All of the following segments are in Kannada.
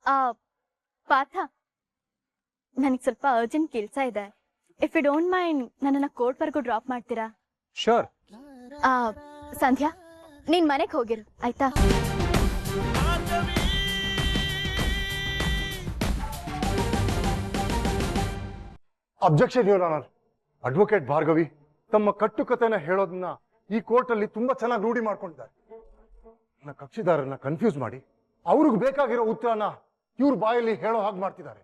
ಪಾಥ, ನನಗೆ ಸ್ವಲ್ಪ ಅರ್ಜೆಂಟ್ ಕೆಲಸ ಇದೆ. ಇಫ್ ಯು ಡೋಂಟ್ ಮೈಂಡ್ ನನ್ನನ್ನು ಕೋರ್ಟ್ವರೆಗೂ ಡ್ರಾಪ್ ಮಾಡ್ತೀರಾ? ಶೋರ್. ಸಂಧ್ಯಾ, ನೀನ್ ಮನೆಗೆ ಹೋಗಿರು ಆಯ್ತಾ? Objection your honour. Advocate Bhargavi ತಮ್ಮ ಕಟ್ಟುಕತೆನ ಹೇಳೋದನ್ನ ಈ ಕೋರ್ಟಲ್ಲಿ ತುಂಬಾ ಚೆನ್ನಾಗಿ ರೂಢಿ ಮಾಡ್ಕೊಂಡಿದ್ದಾರೆ. ನನ್ನ ಕಕ್ಷಿದಾರನ್ನ ಕನ್ಫ್ಯೂಸ್ ಮಾಡಿ ಅವ್ರಿಗೆ ಬೇಕಾಗಿರೋ ಉತ್ತರನ ಇವ್ರ ಬಾಯಲ್ಲಿ ಹೇಳೋ ಹಾಗೆ ಮಾಡ್ತಿದ್ದಾರೆ.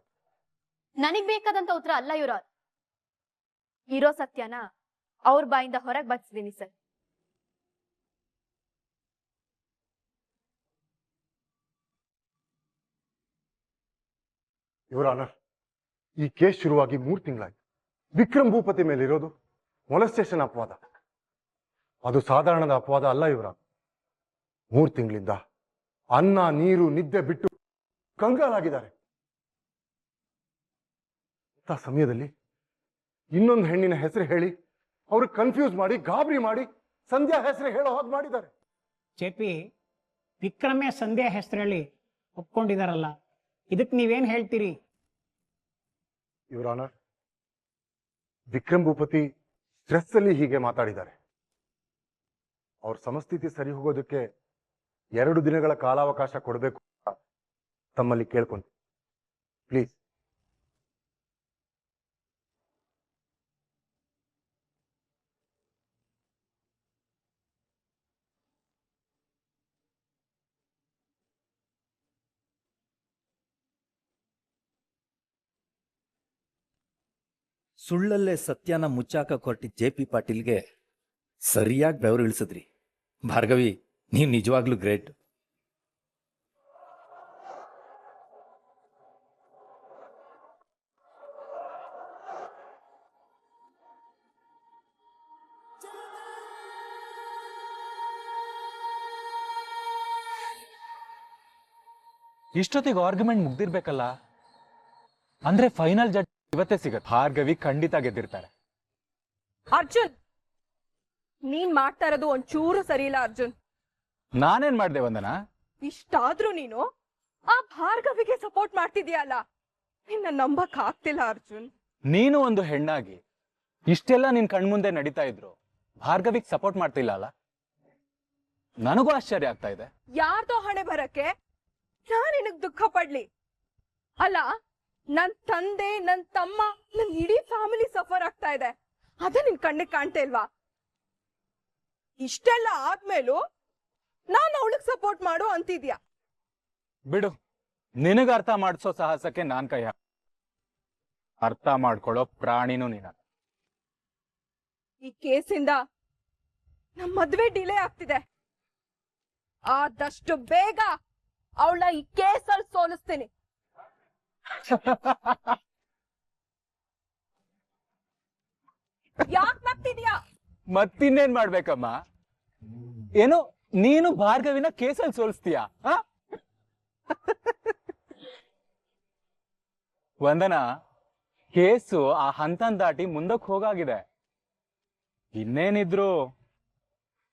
ನನಗ್ ಬೇಕಾದಂತ ಉತ್ತರ ಅಲ್ಲ ಇವ್ರ ಇರೋ ಸತ್ಯನ ಅವ್ರ ಬಾಯಿಂದ ಹೊರಗೆ ಬರ್ಸಿದೀನಿ ಸರ್. ಯುವರ್ ಆನರ್, ಈ ಕೇಸ್ ಶುರುವಾಗಿ 3 ತಿಂಗಳಾಯ್ತು. ವಿಕ್ರಮ್ ಭೂಪತಿ ಮೇಲಿರೋದು ಮೊಲೆಸ್ಟೇಷನ್ ಅಪವಾದ. ಅದು ಸಾಧಾರಣದ ಅಪವಾದ ಅಲ್ಲ ಇವರ. 3 ತಿಂಗಳಿಂದ ಅನ್ನ ನೀರು ನಿದ್ದೆ ಬಿಟ್ಟು ಕಂಗಾಲಾಗಿದ್ದಾರೆ. ಇಂಥ ಸಮಯದಲ್ಲಿ ಇನ್ನೊಂದು ಹೆಣ್ಣಿನ ಹೆಸರು ಹೇಳಿ ಅವ್ರಿಗೆ ಕನ್ಫ್ಯೂಸ್ ಮಾಡಿ ಗಾಬರಿ ಮಾಡಿ ಸಂಧ್ಯಾ ಹೆಸರು ಹೇಳೋ ಹಾಗೆ ಮಾಡಿದ್ದಾರೆ. ಜೆಪಿ, ವಿಕ್ರಮೇ ಸಂಧ್ಯಾ ಹೆಸರು ಹೇಳಿ ಒಪ್ಕೊಂಡಿದಾರಲ್ಲ, ಇದಕ್ಕೆ ನೀವೇನ್ ಹೇಳ್ತೀರಿ? Your honour, Vikram Bhupathi stress ಅಲ್ಲಿ ಹೀಗೆ ಮಾತಾಡಿದ್ದಾರೆ. ಅವ್ರ ಸಮಸ್ಥಿತಿ ಸರಿ ಹೋಗೋದಕ್ಕೆ 2 ದಿನಗಳ ಕಾಲಾವಕಾಶ ಕೊಡಬೇಕು ಅಂತ ತಮ್ಮಲ್ಲಿ ಕೇಳ್ಕೊಂತೀನಿ. ಪ್ಲೀಸ್. ಸುಳ್ಳಲ್ಲೇ ಸತ್ಯನ ಮುಚ್ಚಾಕ ಹೊರಟಿದ್ದ ಜೆ.ಪಿ. ಪಾಟೀಲ್ಗೆ ಸರಿಯಾಗಿ ಬೆವರು ಇಳಿಸಿದ್ರಿ. ಭಾರ್ಗವಿ, ನೀವು ನಿಜವಾಗ್ಲೂ ಗ್ರೇಟ್. ಇಷ್ಟೊತ್ತಿಗೆ ಆರ್ಗ್ಯುಮೆಂಟ್ ಮುಗ್ದಿರ್ಬೇಕಲ್ಲ. ಅಂದ್ರೆ ಫೈನಲ್ ಜಡ್ಜ್ ಇವತ್ತೇ ಸಿಗತ್ತೆ. ಭಾರ್ಗವಿ ಖಂಡಿತ ಗೆದ್ದಿರ್ತಾರೆ. ಅರ್ಜುನ್, ನೀನ್ ಮಾಡ್ತಾ ಇರೋದು ಒಂಚೂರು ಸರಿ ಇಲ್ಲ ಅರ್ಜುನ್. ನಾನೇನ್ ಮಾಡ್ದೆ ವಂದನಾ? ಇಷ್ಟಾದ್ರೂ ನೀನು ಆ ಭಾರ್ಗವಿಗೆ ಸಪೋರ್ಟ್ ಮಾಡ್ತಿದ್ಯಲ್ಲ, ನಿನ್ನ ನಂಬಕ್ ಆಗ್ತಿಲ್ಲ ಅರ್ಜುನ್. ನೀನು ಒಂದು ಹೆಣ್ಣಾಗಿ ಇಷ್ಟೆಲ್ಲ ನಿನ್ ಕಣ್ಮುಂದೆ ನಡೀತಾ ಇದ್ರು ಭಾರ್ಗವಿಗ್ ಸಪೋರ್ಟ್ ಮಾಡ್ತಿಲ್ಲ ಅಲ್ಲ? ನನಗೂ ಆಶ್ಚರ್ಯ ಆಗ್ತಾ ಇದೆ. ಯಾರ್ದೋ ಹಣೆ ಬರಕ್ಕೆ ನಾನ್ ನಿನಗ್ ದುಃಖ ಪಡ್ಲಿ? ಅಲ್ಲ, ನನ್ ತಂದೆ, ನನ್ ತಮ್ಮ, ನನ್ ಇಡೀ ಫ್ಯಾಮಿಲಿ ಸಫರ್ ಆಗ್ತಾ ಇದೆ. ಅದೇ ನಿನ್ ಕಣ್ಣಿಗೆ ಕಾಣ್ತಾ ಇಲ್ವಾ? ಇಷ್ಟೆಲ್ಲ ಆದ್ಮೇಲೂ ನಾನ್ ಅವಳಿಗೆ ಸಪೋರ್ಟ್ ಮಾಡು ಅಂತಿದ್ಯಾ? ಬಿಡು, ನಿನಗ ಅರ್ಥ ಮಾಡಿಸೋ ಸಾಹಸಕ್ಕೆ ನಾನ್ ಕೈ ಅರ್ಥ ಮಾಡ್ಕೊಳ್ಳೋ ಪ್ರಾಣಿನೂ ನೀನ. ಈ ಕೇಸಿಂದ ನಮ್ ಮದ್ವೆ ಡಿಲೇ ಆಗ್ತಿದೆ. ಆದಷ್ಟು ಬೇಗ ಅವಳ ಈ ಕೇಸಲ್ಲಿ ಸೋಲಿಸ್ತೀನಿ. ಯಾಕ್ ನಗ್ತಿದ್ಯಾ? ಮತ್ತಿನ್ನೇನ್ ಮಾಡ್ಬೇಕಮ್ಮ? ಏನು ನೀನು ಭಾರ್ಗವಿನ ಕೇಸಲ್ಲಿ ಸೋಲಿಸ್ತೀಯಾ? ವಂದನಾ, ಕೇಸು ಆ ಹಂತನ್ ದಾಟಿ ಮುಂದಕ್ಕೆ ಹೋಗಾಗಿದೆ. ಇನ್ನೇನಿದ್ರು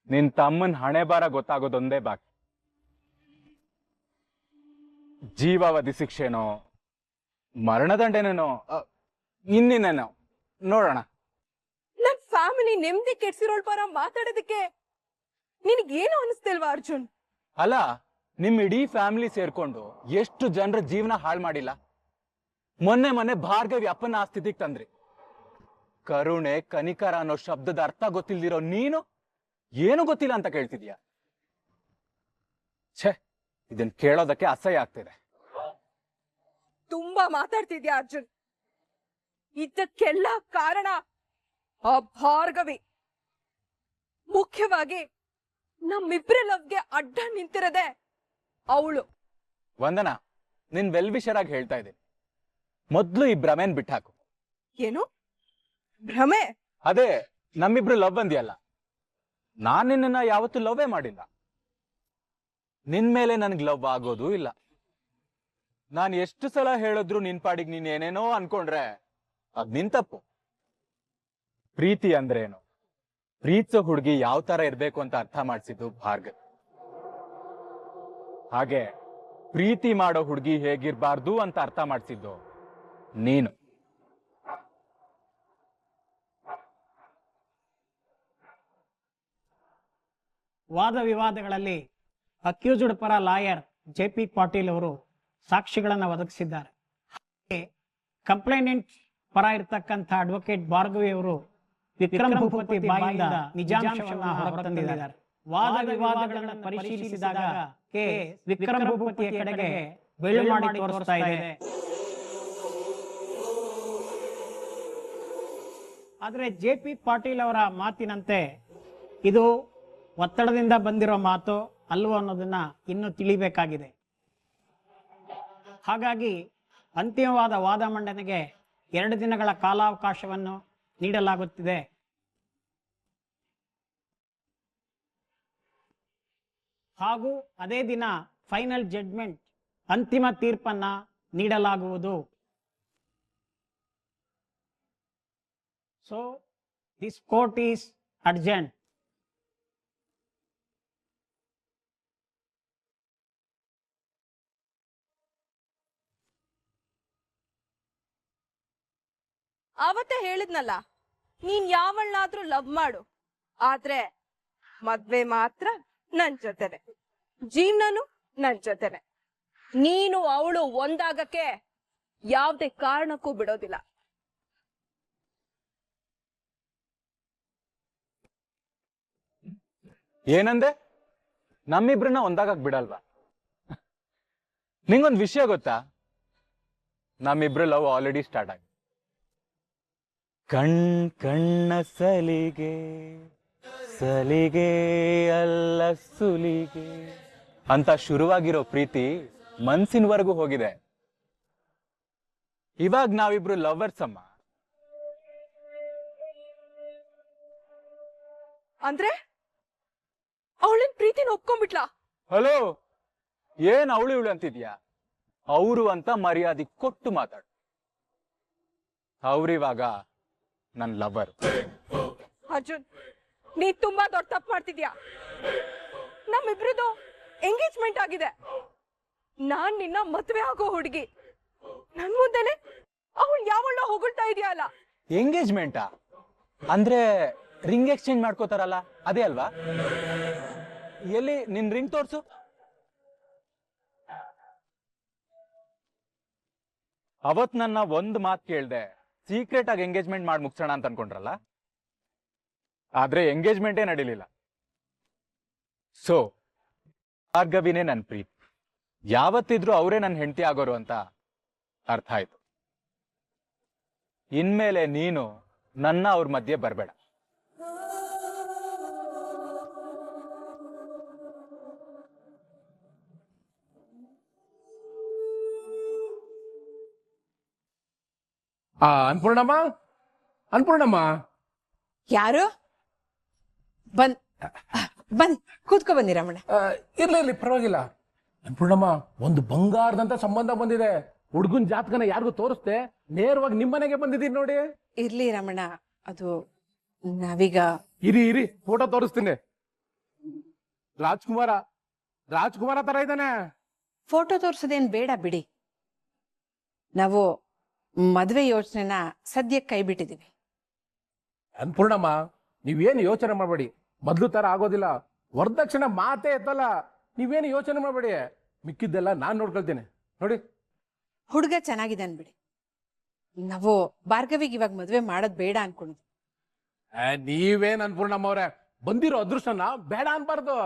ನಿನ್ ತಮ್ಮನ್ ಹಣೆ ಬಾರ ಗೊತ್ತಾಗೋದೊಂದೇ ಬಾಕಿ. ಜೀವಾವಧಿ ಶಿಕ್ಷೆನೋ ಮರಣದಂಡನೇನೋ ಇನ್ನೇನೇನೋ ನೋಡೋಣ. ನನ್ ಫ್ಯಾಮಿಲಿ ನೆಮ್ಮದಿ ಕೆಡ್ಸಿರೋಳ್ ಪರ ಮಾತಾಡೋದಕ್ಕೆ ನಿನಗೇನು ಅನಿಸ್ತಿಲ್ವಾ ಅರ್ಜುನ್? ಅಲ್ಲ, ನಿಮ್ ಇಡೀ ಫ್ಯಾಮಿಲಿ ಸೇರ್ಕೊಂಡು ಎಷ್ಟು ಜನರ ಜೀವನ ಹಾಳು ಮಾಡಿಲ್ಲ? ಮೊನ್ನೆ ಭಾರ್ಗವಿ ಅಪ್ಪನ ಆ ಸ್ಥಿತಿಗೆ ತಂದ್ರಿ. ಕರುಣೆ, ಕನಿಕರ ಅನ್ನೋ ಶಬ್ದದ ಅರ್ಥ ಗೊತ್ತಿಲ್ದಿರೋ ನೀನು ಏನು ಗೊತ್ತಿಲ್ಲ ಅಂತ ಕೇಳ್ತಿದ್ಯಾ? ಛೇ, ಇದನ್ ಕೇಳೋದಕ್ಕೆ ಅಸಹ್ಯ ಆಗ್ತಿದೆ. ತುಂಬಾ ಮಾತಾಡ್ತಿದ್ಯಾ ಅರ್ಜುನ್. ಇದಕ್ಕೆಲ್ಲ ಕಾರಣ ಆ ಭಾರ್ಗವಿ. ಮುಖ್ಯವಾಗಿ ನಮ್ಮಿಬ್ರ ಲವ್ಗೆ ಅಡ್ಡ ನಿಂತಿರದೆ ಅವಳು. ವಂದನಾ, ನಿನ್ ವೆಲ್ವಿಷರಾಗಿ ಹೇಳ್ತಾ ಇದ್ದೀನಿ, ಮೊದ್ಲು ಈ ಭ್ರಮೆನ್ ಬಿಟ್ಟಾಕು. ಏನು ಭ್ರಮೆ? ಅದೇ ನಮ್ಮಿಬ್ರು ಲವ್ ಅಂದ್ಯಲ್ಲ. ನಾನ್ ನಿನ್ನ ಯಾವತ್ತೂ ಲವ್ವೇ ಮಾಡಿಲ್ಲ. ನಿನ್ ಮೇಲೆ ನನ್ಗೆ ಲವ್ ಆಗೋದು ಇಲ್ಲ. ನಾನು ಎಷ್ಟು ಸಲ ಹೇಳಿದ್ರು ನಿನ್ ಪಾಡಿಗೆ ನೀನ್ ಏನೇನೋ ಅನ್ಕೊಂಡ್ರೆ ಅದ್ ನಿನ್ ತಪ್ಪು. ಪ್ರೀತಿ ಅಂದ್ರೇನು, ಪ್ರೀತಿಸೋ ಹುಡುಗಿ ಯಾವ ತರ ಇರ್ಬೇಕು ಅಂತ ಅರ್ಥ ಮಾಡಿಸಿದ್ದು ಭಾರ್ಗವಿ. ಹಾಗೆ ಪ್ರೀತಿ ಮಾಡೋ ಹುಡುಗಿ ಹೇಗಿರ್ಬಾರ್ದು ಅಂತ ಅರ್ಥ ಮಾಡಿಸಿದ್ದು ನೀನು. ವಾದ ವಿವಾದಗಳಲ್ಲಿ ಅಕ್ಯೂಸ್ಡ್ ಪರ ಲಾಯರ್ ಜೆ.ಪಿ. ಪಾಟೀಲ್ ಅವರು ಸಾಕ್ಷಿಗಳನ್ನು ಒದಗಿಸಿದ್ದಾರೆ. ಹಾಗೆ ಕಂಪ್ಲೇನೆಂಟ್ ಪರ ಇರತಕ್ಕಂಥ ಅಡ್ವೊಕೇಟ್ ಭಾರ್ಗವಿ ಅವರು ವಿಕ್ರಮ್ ಭೂಪತಿ ಬಾಯಿಂದ ನಿಜಾಂಶವನ್ನು ಹೊರತಂದಿದ್ದಾರೆ. ವಾದ ವಿವಾದಗಳನ್ನು ಪರಿಶೀಲಿಸಿದಾಗ ಕೇಸ್ ವಿಕ್ರಮ್ ಭೂಪತಿಯ ಕಡೆಗೆ ಬೆಳ್ಳು ಮಾಡಿ ತೋರಿಸ್ತಾ ಇದೆ. ಆದರೆ ಜೆ.ಪಿ. ಪಾಟೀಲ್ ಅವರ ಮಾತಿನಂತೆ ಇದು ಒತ್ತಡದಿಂದ ಬಂದಿರೋ ಮಾತು ಅಲ್ವೋ ಅನ್ನೋದನ್ನ ಇನ್ನೂ ತಿಳಿಬೇಕಾಗಿದೆ. ಹಾಗಾಗಿ ಅಂತಿಮವಾದ ವಾದ ಮಂಡನೆಗೆ 2 ದಿನಗಳ ಕಾಲಾವಕಾಶವನ್ನು ನೀಡಲಾಗುತ್ತಿದೆ. ಹಾಗೂ ಅದೇ ದಿನ ಫೈನಲ್ ಜಡ್ಜ್ಮೆಂಟ್ ಅಂತಿಮ ತೀರ್ಪನ್ನ ನೀಡಲಾಗುವುದು. So this court is urgent. ಅವತ್ತೇ ಹೇಳಿದ್ನಲ್ಲ, ನೀನ್ ಯಾವಳನ್ನಾದ್ರೂ ಲವ್ ಮಾಡು, ಆದ್ರೆ ಮದ್ವೆ ಮಾತ್ರ ನನ್ ಜೊತೆನೆ, ಜೀವನನು ನನ್ ಜೊತೆನೆ. ನೀನು ಅವಳು ಒಂದಾಗಕ್ಕೆ ಯಾವ್ದೇ ಕಾರಣಕ್ಕೂ ಬಿಡೋದಿಲ್ಲ. ಏನಂದೆ? ನಮ್ಮಿಬ್ರನ್ನ ಒಂದಾಗಕ್ ಬಿಡಲ್ವಾ? ನಿಂಗೊಂದ್ ವಿಷಯ ಗೊತ್ತಾ? ನಮ್ಮಿಬ್ರು ಲವ್ ಆಲ್ರೆಡಿ ಸ್ಟಾರ್ಟ್ ಆಗಿದೆ. ಕಣ್ಣ ಸಲಿಗೆ ಸಲಿಗೆ ಅಲ್ಲ ಸುಲಿಗೆ ಅಂತ ಶುರುವಾಗಿರೋ ಪ್ರೀತಿ ಮನ್ಸಿನವರೆಗೂ ಹೋಗಿದೆ. ಇವಾಗ ನಾವಿಬ್ರು ಲವರ್ಸ್ ಅಮ್ಮ. ಅಂದ್ರೆ ಅವಳಿನ ಪ್ರೀತಿನ ಒಪ್ಕೊಂಡ್ಬಿಟ್ಲಾ? ಹಲೋ, ಏನ್ ಅವಳು ಇವಳು ಅಂತಿದ್ಯಾ? ಅವರು ಅಂತ ಮರ್ಯಾದೆ ಕೊಟ್ಟು ಮಾತಾಡು. ಅವ್ರಿವಾಗ ನನ್ ಲವರ್. ಅರ್ಜುನ್, ನೀ ತುಂಬಾ ದೊಡ್ಡ ತಪ್ಪು ಮಾಡ್ತಿದ್ಯಾ. ನಮ್ಮಿಬ್ರದ್ದು ಎಂಗೇಜ್ಮೆಂಟ್ ಆಗಿದೆ. ನಾನ್ ನಿನ್ನ ಮದ್ವೆ ಆಗೋ ಹುಡುಗಿ. ನನ್ ಮುಂದೆನೆ ಅವಳು ಯಾವಳ ಹೊಗಳ್ತಾ ಇದೆಯಲ್ಲ. ಎಂಗೇಜ್ಮೆಂಟಾ? ಅಂದ್ರೆ ರಿಂಗ್ ಎಕ್ಸ್ಚೇಂಜ್ ಮಾಡ್ಕೋತಾರಲ್ಲ ಅದೇ ಅಲ್ವಾ? ಎಲ್ಲಿ ನಿನ್ ರಿಂಗ್ ತೋರ್ಸು. ಅವತ್ ನನ್ನ ಒಂದ್ ಮಾತು ಕೇಳ್ದೆ ಸೀಕ್ರೆಟ್ ಆಗಿ ಎಂಗೇಜ್ಮೆಂಟ್ ಮಾಡಿ ಮುಗ್ಸೋಣ ಅಂತ ಅನ್ಕೊಂಡ್ರಲ್ಲ, ಆದ್ರೆ ಎಂಗೇಜ್ಮೆಂಟೇ ನಡೀಲಿಲ್ಲ. ಸೊ ಭಾರ್ಗವಿನೇ ನನ್ ಪ್ರೀತಿ. ಯಾವತ್ತಿದ್ರು ಅವರೇ ನನ್ನ ಹೆಂಡತಿ ಆಗೋರು ಅಂತ ಅರ್ಥ ಆಯ್ತು. ಇನ್ಮೇಲೆ ನೀನು ನನ್ನ ಅವ್ರ ಮಧ್ಯೆ ಬರಬೇಡ. ಅನ್ಪೂರ್ಣಮ್ಮ, ಅನ್ಪೂರ್ಣಮ್ಮ. ಯಾರು? ಬಂದ್ ಬನ್ನಿ, ಕೂತ್ಕೊ ಬನ್ನಿ ರಮಣ. ಇರ್ಲಿ ಪರವಾಗಿಲ್ಲ. ಅನ್ಪೂರ್ಣಮ್ಮ, ಒಂದು ಬಂಗಾರದಂತ ಸಂಬಂಧ ಬಂದಿದೆ. ಹುಡುಗನ್ ಜಾತಕನ ಯಾರಿಗೂ ತೋರಿಸ್ದೆ, ನೇರವಾಗಿ ನಿಮ್ಮನೆಗೆ ಬಂದಿದ್ದೀನಿ ನೋಡಿ. ಇರ್ಲಿ ರಮಣ, ಅದು ನಾವೀಗ ಇರಿ ಫೋಟೋ ತೋರಿಸ್ತೀನಿ. ರಾಜ್ಕುಮಾರ ತರ ಇದ್ದಾನೆ. ಫೋಟೋ ತೋರ್ಸೋದೇನ್ ಬೇಡ ಬಿಡಿ. ನಾವು ಮದ್ವೆ ಯೋಚನೆನ ಸದ್ಯಕ್ಕೆ ಕೈ ಬಿಟ್ಟಿದೀವಿ. ಅನ್ಪೂರ್ಣಮ್ಮ, ನೀವೇನು ಯೋಚನೆ ಮಾಡಬೇಡಿ. ಮೊದ್ಲು ತರ ಆಗೋದಿಲ್ಲ. ವರದಕ್ಷಿಣೆ ಮಾತೇ ಎತ್ತಲ್ಲ. ನೀವೇನು ಯೋಚನೆ ಮಾಡಬೇಡಿ. ಮಿಕ್ಕಿದ್ದೆಲ್ಲ ನಾನ್ ನೋಡ್ಕೊಳ್ತೇನೆ ನೋಡಿ. ಹುಡುಗ ಚೆನ್ನಾಗಿದೆ ಬಿಡಿ. ನಾವು ಭಾರ್ಗವಿಗೆ ಇವಾಗ ಮದ್ವೆ ಮಾಡೋದ್ ಬೇಡ ಅನ್ಕೊಂಡಿದ್ವಿ. ನೀವೇನ್ ಅನ್ಪೂರ್ಣಮ್ಮ ಅವ್ರೆ, ಬಂದಿರೋ ಅದೃಷ್ಟನ ಬೇಡ ಅನ್ಬಾರ್ದು.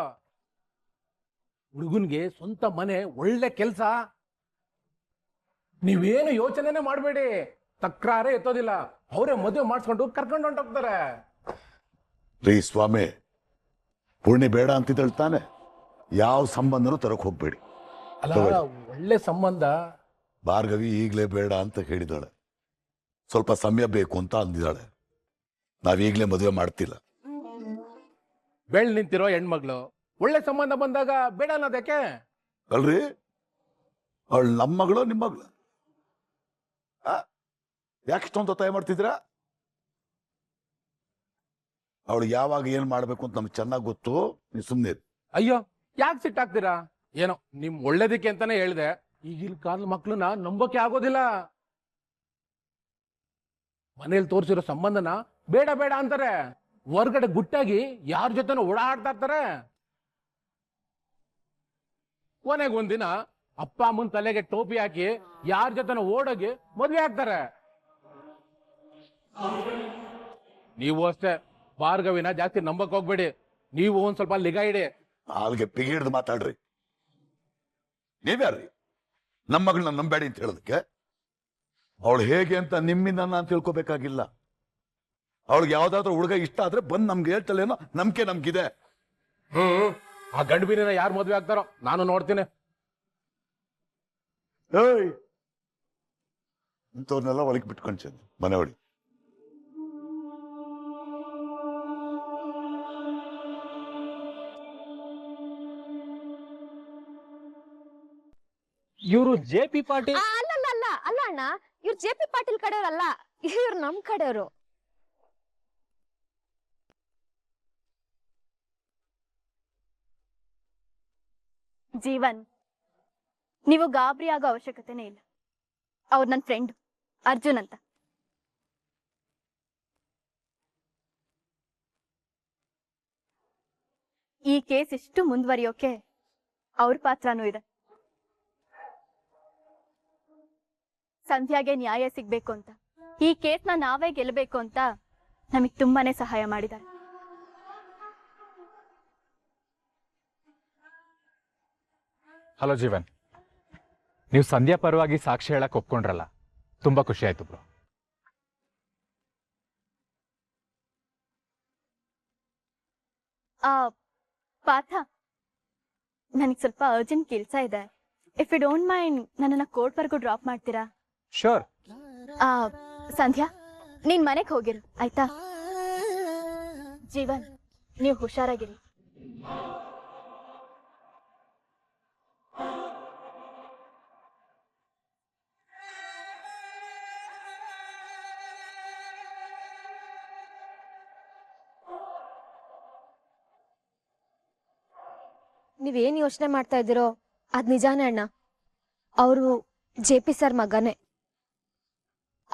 ಹುಡುಗನ್ಗೆ ಸ್ವಂತ ಮನೆ, ಒಳ್ಳೆ ಕೆಲ್ಸ. ನೀವೇನು ಯೋಚನೆನೇ ಮಾಡಬೇಡಿ. ತಕ್ರಾರೇ ಎತ್ತೋದಿಲ್ಲ. ಅವರೇ ಮದುವೆ ಮಾಡಿಸ್ಕೊಂಡು ಕರ್ಕೊಂಡು ಹೊಂಟೋಗ್ತಾರೆ. ರೀ ಸ್ವಾಮಿ, ಪೂರ್ಣಿ ಬೇಡ ಅಂತಿದ್ದಳು ತಾನೆ. ಯಾವ ಸಂಬಂಧನೂ ತರಕ್ ಹೋಗ್ಬೇಡಿ. ಅಲ್ಲ, ಒಳ್ಳೆ ಸಂಬಂಧ. ಭಾರ್ಗವಿ ಈಗಲೇ ಬೇಡ ಅಂತ ಹೇಳಿದಾಳೆ. ಸ್ವಲ್ಪ ಸಮಯ ಬೇಕು ಅಂತ ಅಂದಿದ್ದಾಳೆ. ನಾವೀಗ್ಲೇ ಮದುವೆ ಮಾಡ್ತಿಲ್ಲ. ಬೆಳ್ ನಿಂತಿರೋ ಹೆಣ್ಮಗ್ಳು ಒಳ್ಳೆ ಸಂಬಂಧ ಬಂದಾಗ ಬೇಡ ಅನ್ನೋದಕ್ಕೆ? ಅಲ್ರಿ, ಅವಳು ನಮ್ಮ ಮಗಳು, ನಿಮ್ಮ ಮಗಳು. ಯಾಕೆ ಇಷ್ಟೊಂದು ಒತ್ತಾಯ ಮಾಡ್ತಿದ್ದೀರಾ? ಅವಳು ಯಾವಾಗ ಏನ್ ಮಾಡ್ಬೇಕು ಅಂತ ನಮ್ಗೆ ಚೆನ್ನಾಗಿ ಗೊತ್ತು. ನೀವು ಸುಮ್ಮನೆ. ಅಯ್ಯೋ, ಯಾಕೆ ಸಿಟ್ಟಾಗ್ತೀರಾ? ಏನೋ ನಿಮ್ ಒಳ್ಳೇದಕ್ಕೆ ಅಂತಾನೆ ಹೇಳ್ದೆ. ಈಗಿನ ಕಾಲದ ಮಕ್ಳನ್ನ ನಂಬೋಕೆ ಆಗೋದಿಲ್ಲ. ಮನೇಲಿ ತೋರಿಸಿರೋ ಸಂಬಂಧನ ಬೇಡ ಬೇಡ ಅಂತಾರೆ, ಹೊರ್ಗಡೆ ಗುಟ್ಟಾಗಿ ಯಾರ ಜೊತೆನೂ ಓಡಾಡ್ತಾ ಇರ್ತಾರೆ. ಕೊನೆಗೊಂದಿನ ಅಪ್ಪ ಅಮ್ಮನ ತಲೆಗೆ ಟೋಪಿ ಹಾಕಿ ಯಾರ ಜೊತೆನೂ ಓಡೋಗಿ ಮದ್ವೆ ಆಗ್ತಾರೆ. ನೀವು ಅಷ್ಟೇ ಭಾರ್ಗವಿನ ಜಾಸ್ತಿ ನಂಬಕ್ ಹೋಗ್ಬೇಡಿ. ನೀವು ಒಂದ್ ಸ್ವಲ್ಪ ನಿಗಾ ಇಡಿ. ಹಾಲ್ಗೆ ಪಿಗಿ ಹಿಡ್ದು ಮಾತಾಡ್ರಿ. ನೀವ್ಯಾರ್ರಿ ನಮ್ಮ ಮಗಳನ್ನ ನಂಬೇಡಿ ಅಂತ ಹೇಳೋದಕ್ಕೆ? ಅವಳು ಹೇಗೆ ಅಂತ ನಿಮ್ಮಿಂದ ನಾನು ತಿಳ್ಕೊಬೇಕಾಗಿಲ್ಲ. ಅವಳಿಗೆ ಯಾವ್ದಾದ್ರು ಹುಡುಗ ಇಷ್ಟ ಆದ್ರೆ ಬಂದ್ ನಮ್ಗೆ ಹೇಳ್ತಲೇನೋ ನಂಬಿಕೆ ನಮ್ಗಿದೆ. ಆ ಗಂಡು ಬೀರಿನ ಯಾರು ಮದ್ವೆ ಆಗ್ತಾರೋ ನಾನು ನೋಡ್ತೀನಿ. ಏಯ್, ಇಂಥವ್ರನ್ನೆಲ್ಲ ಒಳಗೆ ಬಿಟ್ಕೊಂಡ್ ಮನೆ ಒಳಗೆ. ಇವರು JP ಪಾಟೀಲ್. ಅಲ್ಲ ಅಲ್ಲ ಅಲ್ಲ ಅಲ್ಲ ಅಣ್ಣ, ಇವ್ರು JP ಪಾಟೀಲ್ ಕಡೆಯವ್ರಲ್ಲ, ಇವ್ರು ನಮ್ ಕಡೆಯವರು. ಜೀವನ್, ನೀವು ಗಾಬರಿ ಆಗೋ ಅವಶ್ಯಕತೆನೇ ಇಲ್ಲ. ಅವ್ರು ನನ್ನ ಫ್ರೆಂಡ್ ಅರ್ಜುನ್ ಅಂತ. ಈ ಕೇಸ್ ಇಷ್ಟು ಮುಂದುವರಿಯೋಕೆ ಅವ್ರ ಪಾತ್ರನೂ ಇದೆ. ಸಂಧ್ಯಾಗೆ ನ್ಯಾಯ ಸಿಗ್ಬೇಕು ಅಂತ, ಈ ಕೇಸ್ನ ನಾವೇ ಗೆಲ್ಲಬೇಕು ಅಂತ ನಮಗ್ ತುಂಬಾನೇ ಸಹಾಯ ಮಾಡಿದ್ದಾರೆ. ಹಲೋ ಜೀವನ್, ನೀವು ಸಂಧ್ಯಾ ಪರವಾಗಿ ಸಾಕ್ಷಿ ಹೇಳಕ್ ಒಪ್ಕೊಂಡ್ರಲ್ಲ, ತುಂಬಾ ಖುಷಿ ಆಯ್ತು ಬ್ರೋ. ಪಾಥ, ನನಗೆ ಸ್ವಲ್ಪ ಅರ್ಜೆಂಟ್ ಕೆಲಸ ಇದೆ. ಇಫ್ ಯು ಡೋಂಟ್ ಮೈಂಡ್ ನನ್ನನ್ನ ಕೋರ್ಟ್ವರೆಗೂ ಡ್ರಾಪ್ ಮಾಡ್ತೀರಾ? ಶೋರ್. ಸಂಧ್ಯಾ, ನೀನ್ ಮನೆಗೆ ಹೋಗಿರು ಆಯ್ತಾ? ಜೀವನ್, ನೀವು ಹುಷಾರಾಗಿರಿ. ನೀವೇನ್ ಯೋಚನೆ ಮಾಡ್ತಾ ಇದ್ದೀರೋ ಅದ್ ನಿಜಾನೇ ಅಣ್ಣ. ಅವರು JP ಸರ್ ಮಗನೇ.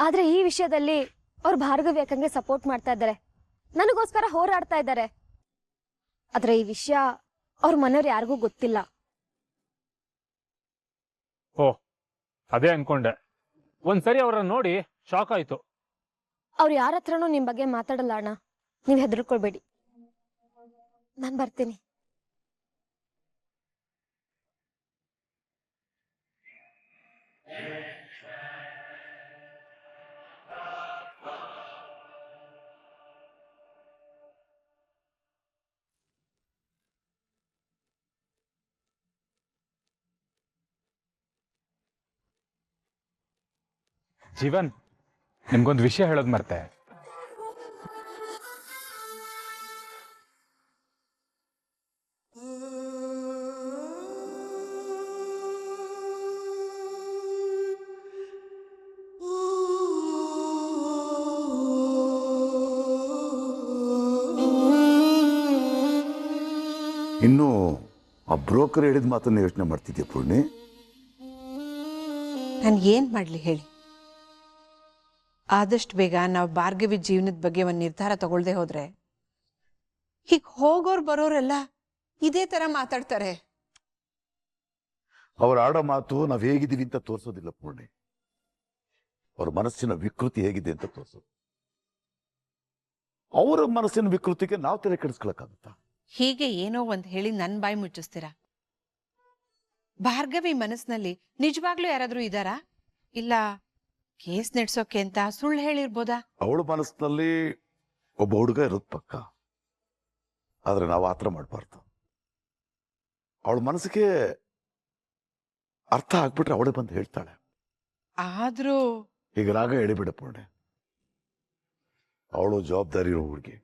ಆದ್ರೆ ಈ ವಿಷಯದಲ್ಲಿ ಅವ್ರು ಭಾರ್ಗವಿ ಅಕ್ಕಂಗೆ ಸಪೋರ್ಟ್ ಮಾಡ್ತಾ ಇದ್ದಾರೆ, ನನಗೋಸ್ಕರ ಹೋರಾಡ್ತಾ ಇದ್ದಾರೆ. ಆದ್ರೆ ಈ ವಿಷಯ ಅವ್ರ ಮನೆಯವ್ರು ಯಾರಿಗೂ ಗೊತ್ತಿಲ್ಲ. ಓ, ಅದೇ ಅನ್ಕೊಂಡೆ. ಒಂದ್ಸರಿ ಅವ್ರನ್ನ ನೋಡಿ ಶಾಕ್ ಆಯ್ತು. ಅವ್ರು ಯಾರ ಹತ್ರನೂ ನಿಮ್ ಬಗ್ಗೆ ಮಾತಾಡಲ್ಲ ಅಣ್ಣ, ನೀವ್ ಹೆದರ್ಕೊಳ್ಬೇಡಿ. ನಾನ್ ಬರ್ತೀನಿ. ಜೀವನ್, ನಿಮ್ಗೊಂದು ವಿಷಯ ಹೇಳೋದ್ ಮರ್ತೆ. ಇನ್ನು ಆ ಬ್ರೋಕರ್ ಹೇಳಿದ ಮಾತನ್ನ ಯೋಚನೆ ಮಾಡ್ತಿದ್ಯಾ ಪೂರ್ಣಿ? ನಾನು ಏನ್ ಮಾಡ್ಲಿ ಹೇಳಿ? ಆದಷ್ಟು ಬೇಗ ನಾವು ಭಾರ್ಗವಿ ಜೀವನದ ಬಗ್ಗೆ ಒಂದು ನಿರ್ಧಾರ ತಗೊಳ್ದೆ ಹೋದ್ರೆ ಹೀಗೆ ಹೋಗೋರು ಬರೋರೆಲ್ಲ ಇದೇ ತರ ಮಾತಾಡ್ತಾರೆ. ಅವ್ರ ಆಡೋ ಮಾತು ನಾವ್ ಹೇಗಿದ್ದೀವಿ ಅಂತ ತೋರಿಸೋದಿಲ್ಲ ಪೂರ್ಣಿ, ಅವ್ರ ಮನಸ್ಸಿನ ವಿಕೃತಿ ಹೇಗಿದೆ ಅಂತ ತೋರಿಸೋದು. ಅವರ ಮನಸ್ಸಿನ ವಿಕೃತಿಗೆ ನಾವು ತಲೆ ಕೆಡಿಸ್ಕೊಳಕ್ಕಾಗುತ್ತಾ? ಹೀಗೆ ಏನೋ ಒಂದ್ ಹೇಳಿ ನನ್ ಬಾಯಿ ಮುಚ್ಚಿಸ್ತೀರಾ? ಭಾರ್ಗವಿ ಮನಸ್ಸಿನಲ್ಲಿ ನಿಜವಾಗ್ಲೂ ಯಾರಾದ್ರೂ ಇದಾರಾ? ಇಲ್ಲ ಕೇಸ್ ನಡೆಸೋಕೆ ಅಂತ ಸುಳ್ಳು ಹೇಳಿರ್ಬೋದಾ? ಅವಳ ಮನಸ್ಸಿನಲ್ಲಿ ಒಬ್ಬ ಹುಡುಗ ಇರೋದು ಪಕ್ಕ, ಆದ್ರೆ ನಾವು ಆತರ ಮಾಡಬಾರ್ದು. ಅವಳ ಮನಸ್ಸಿಗೆ ಅರ್ಥ ಆಗ್ಬಿಟ್ರೆ ಅವಳೇ ಬಂದು ಹೇಳ್ತಾಳೆ. ಆದ್ರೂ ಈಗ ರಾಗ ಹೇಳಿಬಿಡ ಪೂರ್ಣೆ, ಅವಳು ಜವಾಬ್ದಾರಿ ಇರೋ ಹುಡುಗಿ.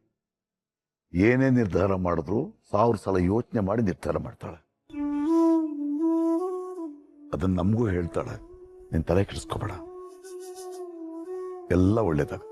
ಏನೇ ನಿರ್ಧಾರ ಮಾಡಿದ್ರು 1000 ಸಲ ಯೋಚನೆ ಮಾಡಿ ನಿರ್ಧಾರ ಮಾಡ್ತಾಳೆ. ಅದನ್ನ ನಮಗೂ ಹೇಳ್ತಾಳೆ, ನಿನ್ ತಲೆ ಕೆಡಿಸ್ಕೋಬೇಡ, ಎಲ್ಲ ಒಳ್ಳೇದಾಗ.